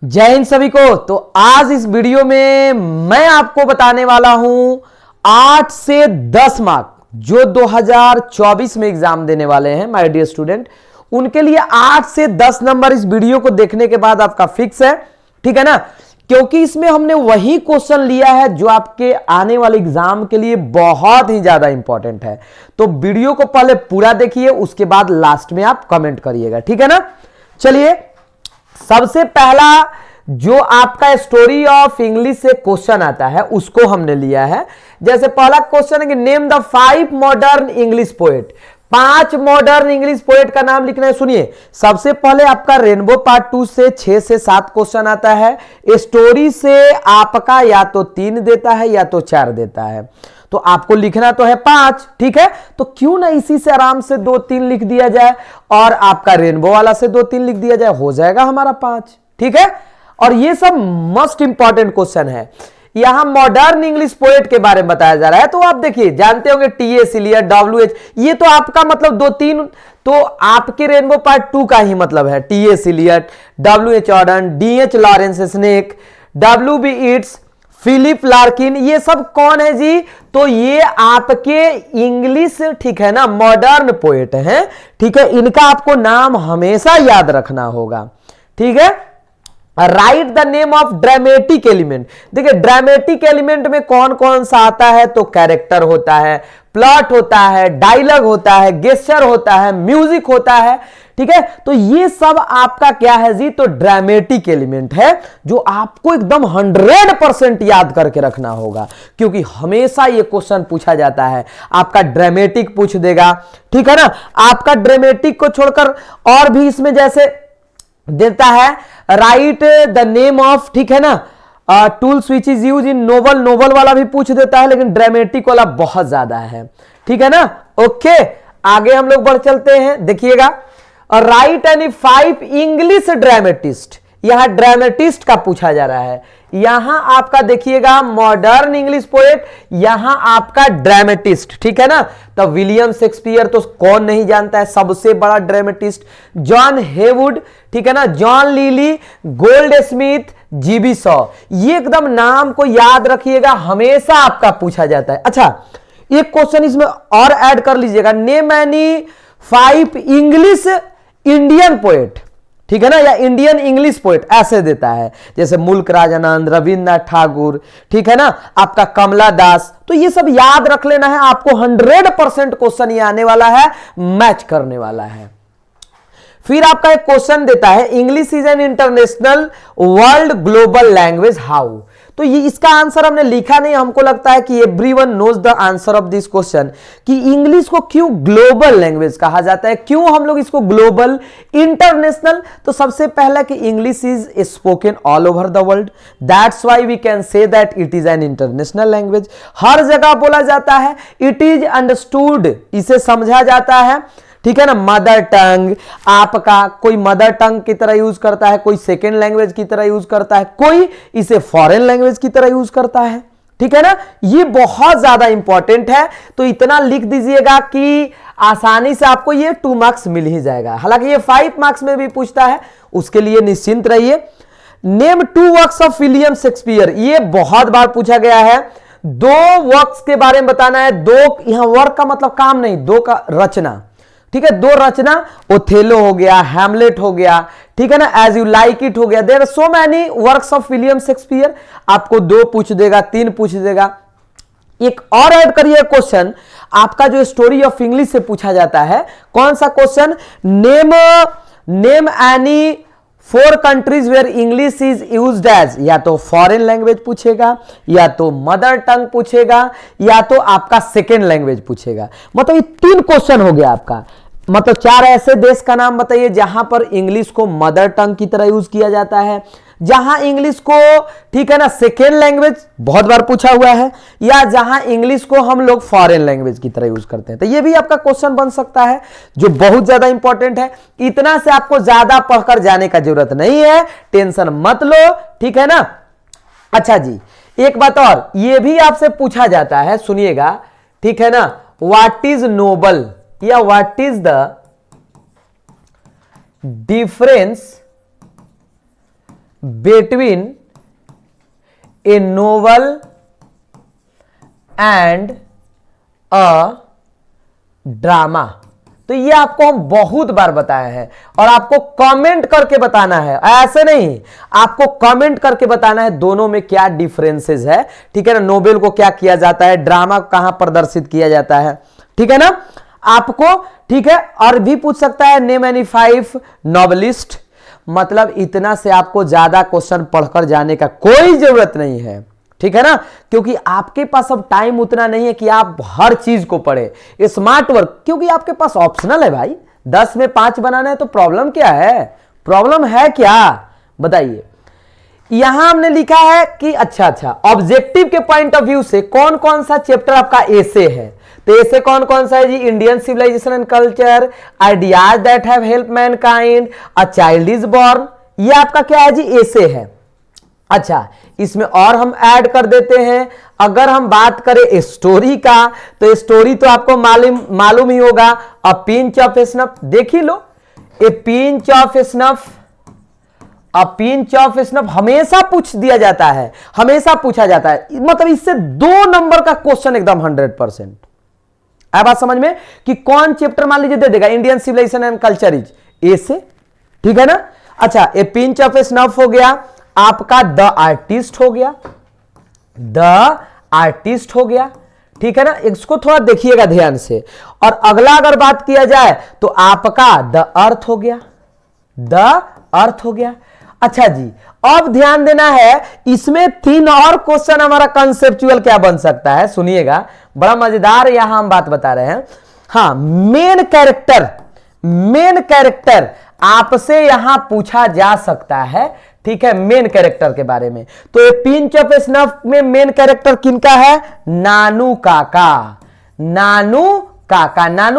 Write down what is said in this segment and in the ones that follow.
जय हिंद सभी को। तो आज इस वीडियो में मैं आपको बताने वाला हूं 8 से 10 मार्क जो 2024 में एग्जाम देने वाले हैं माय डियर स्टूडेंट, उनके लिए 8 से 10 नंबर इस वीडियो को देखने के बाद आपका फिक्स है, ठीक है ना। क्योंकि इसमें हमने वही क्वेश्चन लिया है जो आपके आने वाले एग्जाम के लिए बहुत ही ज्यादा इंपॉर्टेंट है। तो वीडियो को पहले पूरा देखिए, उसके बाद लास्ट में आप कमेंट करिएगा, ठीक है ना। चलिए, सबसे पहला जो आपका स्टोरी ऑफ इंग्लिश से क्वेश्चन आता है उसको हमने लिया है। जैसे पहला क्वेश्चन है कि name the 5 modern English poet. 5 modern English poet का नाम लिखना है। सुनिए, सबसे पहले आपका रेनबो पार्ट 2 से 6 से 7 क्वेश्चन आता है। स्टोरी से आपका या तो 3 देता है या तो 4 देता है, तो आपको लिखना तो है 5, ठीक है। तो क्यों ना इसी से आराम से 2-3 लिख दिया जाए और आपका रेनबो वाला से 2-3 लिख दिया जाए, हो जाएगा हमारा 5, ठीक है। और ये सब मोस्ट इंपॉर्टेंट क्वेश्चन है। यहां मॉडर्न इंग्लिश पोएट के बारे में बताया जा रहा है, तो आप देखिए, जानते होंगे टी.एस. इलियट, डब्ल्यू.एच., ये तो आपका मतलब 2-3, तो आपके रेनबो पार्ट 2 का ही मतलब है T S. Eliot, W H. Auden, D H. Lawrence snake, W B. Yeats, Philip Larkin, ये सब कौन है जी? तो ये आपके इंग्लिश, ठीक है ना, मॉडर्न पोएट हैं, ठीक है। इनका आपको नाम हमेशा याद रखना होगा, ठीक है। Right the name of dramatic element. देखिए, ड्रामेटिक एलिमेंट में कौन कौन सा आता है? तो कैरेक्टर होता है, प्लॉट होता है, डायलॉग होता है, गेस्चर होता है, म्यूजिक होता है, ठीक है। तो ये सब आपका क्या है जी? तो ड्रामेटिक एलिमेंट है जो आपको एकदम 100% याद करके रखना होगा, क्योंकि हमेशा ये क्वेश्चन पूछा जाता है। आपका ड्रामेटिक पूछ देगा, ठीक है ना। आपका ड्रामेटिक को छोड़कर और भी इसमें जैसे देता है राइट द नेम ऑफ, ठीक है ना, tools which is use in novel, novel वाला भी पूछ देता है, लेकिन ड्रामेटिक वाला बहुत ज्यादा है, ठीक है ना। ओके, आगे हम लोग बढ़ चलते हैं। देखिएगा, राइट एनी 5 इंग्लिश ड्रामेटिस्ट। यहां ड्रामेटिस्ट का पूछा जा रहा है। यहां आपका देखिएगा मॉडर्न इंग्लिश पोएट, यहां आपका ड्रामेटिस्ट, ठीक है ना। तो विलियम शेक्सपियर तो कौन नहीं जानता है, सबसे बड़ा ड्रामेटिस्ट। जॉन हेवुड, ठीक है ना, John lily, gold Smith, GB Shaw, ये एकदम नाम को याद रखिएगा, हमेशा आपका पूछा जाता है। अच्छा, एक क्वेश्चन इसमें और ऐड कर लीजिएगा, name any 5 English Indian poet, ठीक है ना, या इंडियन इंग्लिश पोएट ऐसे देता है, जैसे मुल्क राजानंद, रविन्द्रनाथ ठाकुर, ठीक है ना, आपका कमला दास। तो ये सब याद रख लेना है आपको, 100% क्वेश्चन ये आने वाला है, मैच करने वाला है। फिर आपका एक क्वेश्चन देता है, English is an international world global language how. तो ये इसका आंसर हमने लिखा नहीं, हमको लगता है कि everyone knows the answer of this question, कि इंग्लिश को क्यों ग्लोबल लैंग्वेज कहा जाता है, क्यों हम लोग इसको ग्लोबल, इंटरनेशनल। तो सबसे पहला कि English is spoken all over the world, that's why we can say that it is an international language. हर जगह बोला जाता है, इट इज अंडरस्टूड, इसे समझा जाता है, ठीक है ना। मदर टंग, आपका कोई मदर टंग की तरह यूज करता है, कोई सेकेंड लैंग्वेज की तरह यूज करता है, कोई इसे फॉरेन लैंग्वेज की तरह यूज करता है, ठीक है ना। ये बहुत ज्यादा इंपॉर्टेंट है, तो इतना लिख दीजिएगा कि आसानी से आपको ये 2 मार्क्स मिल ही जाएगा। हालांकि ये 5 मार्क्स में भी पूछता है, उसके लिए निश्चिंत रहिए। Name 2 works of William Shakespeare, ये बहुत बार पूछा गया है। 2 वर्क्स के बारे में बताना है। 2, यहां वर्क का मतलब काम नहीं, 2 का रचना, ठीक है। 2 रचना, ओथेलो हो गया, हैमलेट हो गया, ठीक है ना, एज यू लाइक इट हो गया। There are so many works of William Shakespeare. आपको 2 पूछ देगा, 3 पूछ देगा। एक और ऐड करिए क्वेश्चन, आपका जो स्टोरी ऑफ इंग्लिश से पूछा जाता है, कौन सा question? Name any 4 countries where English is used as, या तो फॉरेन लैंग्वेज पूछेगा, या तो मदर टंग पूछेगा, या तो आपका सेकेंड लैंग्वेज पूछेगा। मतलब ये 3 क्वेश्चन हो गया आपका। मतलब 4 ऐसे देश का नाम बताइए जहां पर इंग्लिश को मदर टंग की तरह यूज किया जाता है, जहां इंग्लिश को, ठीक है ना, सेकेंड लैंग्वेज बहुत बार पूछा हुआ है, या जहां इंग्लिश को हम लोग फॉरेन लैंग्वेज की तरह यूज करते हैं। तो ये भी आपका क्वेश्चन बन सकता है, जो बहुत ज्यादा इंपॉर्टेंट है। इतना से आपको ज्यादा पढ़कर जाने का जरूरत नहीं है, टेंशन मत लो, ठीक है ना। अच्छा जी, एक बात और, ये भी आपसे पूछा जाता है, सुनिएगा, ठीक है ना, व्हाट इज नोबल, या what is the difference between A novel and a drama. तो ये आपको हम बहुत बार बताया है और आपको कमेंट करके बताना है, ऐसे नहीं, आपको कमेंट करके बताना है दोनों में क्या डिफरेंसेस है, ठीक है ना। नोबेल को क्या किया जाता है, ड्रामा कहां प्रदर्शित किया जाता है, ठीक है ना आपको, ठीक है। और भी पूछ सकता है नेम एनी 5 नॉवेलिस्ट, मतलब इतना से आपको ज्यादा क्वेश्चन पढ़कर जाने का कोई जरूरत नहीं है, ठीक है ना, क्योंकि आपके पास अब टाइम उतना नहीं है कि आप हर चीज को पढ़े। स्मार्ट वर्क क्योंकि आपके पास ऑप्शनल है भाई, 10 में 5 बनाना है, तो प्रॉब्लम क्या है, प्रॉब्लम है क्या बताइए। यहां हमने लिखा है कि अच्छा ऑब्जेक्टिव के पॉइंट ऑफ व्यू से कौन कौन सा चैप्टर आपका एसे है, तो एसे कौन कौन सा है जी, Indian civilisation and culture, ideas that have help mankind, a child is born, ये आपका क्या है जी, एसे है। अच्छा, इसमें और हम ऐड कर देते हैं, अगर हम बात करें स्टोरी का, तो स्टोरी तो आपको मालूम ही होगा, अ पिंच ऑफ स्नफ, देख ही लो, a pinch of snuff, a pinch of snuff हमेशा पूछ दिया जाता है, हमेशा पूछा जाता है, मतलब इससे 2 नंबर का क्वेश्चन एकदम 100%। आया बात समझ में कि कौन चैप्टर मान लीजिए दे देगा, Indian civilisation and culture is essay, ठीक है ना। अच्छा, ए पिंच ऑफ स्नफ हो गया, आपका द आर्टिस्ट हो गया, द आर्टिस्ट हो गया, ठीक है ना, इसको थोड़ा देखिएगा ध्यान से। और अगला अगर बात किया जाए तो आपका द अर्थ हो गया, द अर्थ हो गया। अच्छा जी, अब ध्यान देना है, इसमें 3 और क्वेश्चन हमारा कंसेप्चुअल क्या बन सकता है, सुनिएगा, बड़ा मजेदार यहां हम बात बता रहे हैं। हाँ, मेन कैरेक्टर आपसे यहां पूछा जा सकता है, ठीक है, मेन कैरेक्टर के बारे में। तो ये पिंच ऑफ स्नफ में मेन कैरेक्टर किनका है, नानू काका, नानू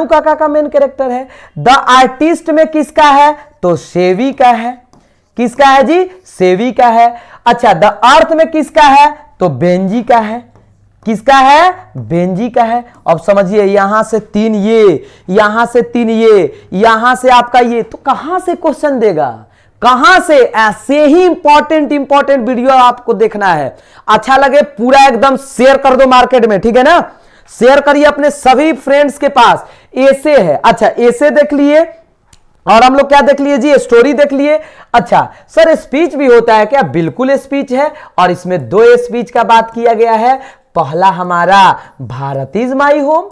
काका का मेन कैरेक्टर है। द आर्टिस्ट में किसका है, तो सेवी का है, किसका है जी, सेवी का है। अच्छा, द अर्थ में किसका है, तो बेंजी का है, किसका है, बेंजी का है। अब समझिए, यहां से 3 ये, यहां से 3 ये, यहां से आपका ये, तो कहां से क्वेश्चन देगा, कहां से। ऐसे ही इंपॉर्टेंट वीडियो आपको देखना है, अच्छा लगे पूरा एकदम शेयर कर दो मार्केट में, ठीक है ना, शेयर करिए अपने सभी फ्रेंड्स के पास। ऐसे है, अच्छा ऐसे देख लिए, और हम लोग क्या देख लिए जी, स्टोरी देख लिए। अच्छा सर, स्पीच भी होता है क्या, बिल्कुल स्पीच है, और इसमें 2 स्पीच का बात किया गया है। पहला हमारा Bharat is my home,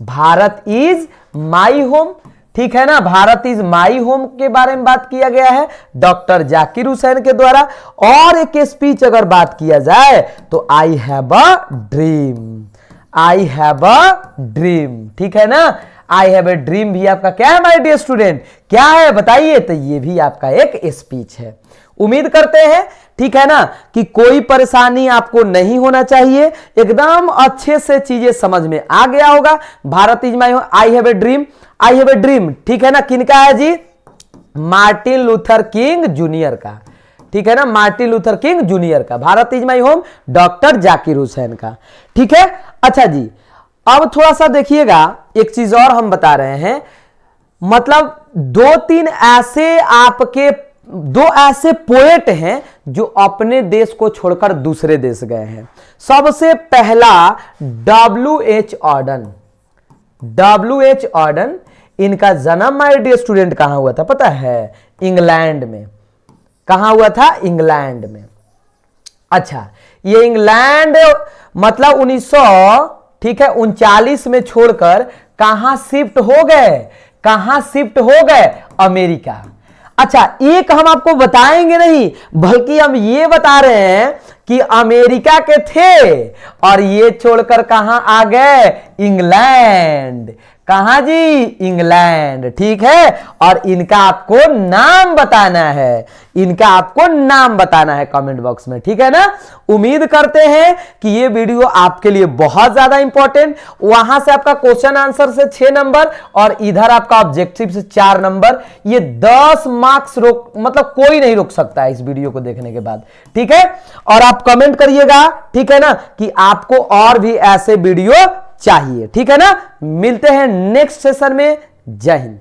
Bharat is my home, ठीक है ना, भारत इज माई होम के बारे में बात किया गया है डॉक्टर जाकिर हुसैन के द्वारा। और एक स्पीच अगर बात किया जाए तो I have a dream, I have a dream, ठीक है ना, आई हैव ए ड्रीम भी आपका क्या है माय डियर स्टूडेंट, क्या है बताइए, तो ये भी आपका एक स्पीच है। उम्मीद करते हैं, ठीक है ना, कि कोई परेशानी आपको नहीं होना चाहिए, एकदम अच्छे से चीजें समझ में आ गया होगा। Bharat is my home, I have a dream, I have a dream, ठीक है ना, किनका है जी, मार्टिन लूथर किंग जूनियर का, ठीक है ना, मार्टिन लूथर किंग जूनियर का। Bharat is my home doctor Zakir Hussain का, ठीक है। अच्छा जी, अब थोड़ा सा देखिएगा, एक चीज और हम बता रहे हैं, मतलब 2-3 ऐसे आपके 2 ऐसे पोएट हैं जो अपने देश को छोड़कर दूसरे देश गए हैं। सबसे पहला W.H. Orton, W.H. ऑर्डन, इनका जन्म माय डियर स्टूडेंट कहां हुआ था पता है, इंग्लैंड में। कहां हुआ था, इंग्लैंड में। अच्छा, ये इंग्लैंड मतलब 1939 में छोड़कर कहां शिफ्ट हो गए, कहां शिफ्ट हो गए, अमेरिका। अच्छा, एक हम आपको बताएंगे नहीं, बल्कि हम ये बता रहे हैं कि अमेरिका के थे और ये छोड़कर कहां आ गए, इंग्लैंड। कहां जी, इंग्लैंड, ठीक है। और इनका आपको नाम बताना है, इनका आपको नाम बताना है कमेंट बॉक्स में, ठीक है ना। उम्मीद करते हैं कि ये वीडियो आपके लिए बहुत ज्यादा इंपॉर्टेंट, वहां से आपका क्वेश्चन आंसर से 6 नंबर और इधर आपका ऑब्जेक्टिव से 4 नंबर, ये 10 मार्क्स रोक, मतलब कोई नहीं रोक सकता है इस वीडियो को देखने के बाद, ठीक है। और आप कमेंट करिएगा, ठीक है ना, कि आपको और भी ऐसे वीडियो चाहिए, ठीक है ना। मिलते हैं नेक्स्ट सेशन में, जय हिंद।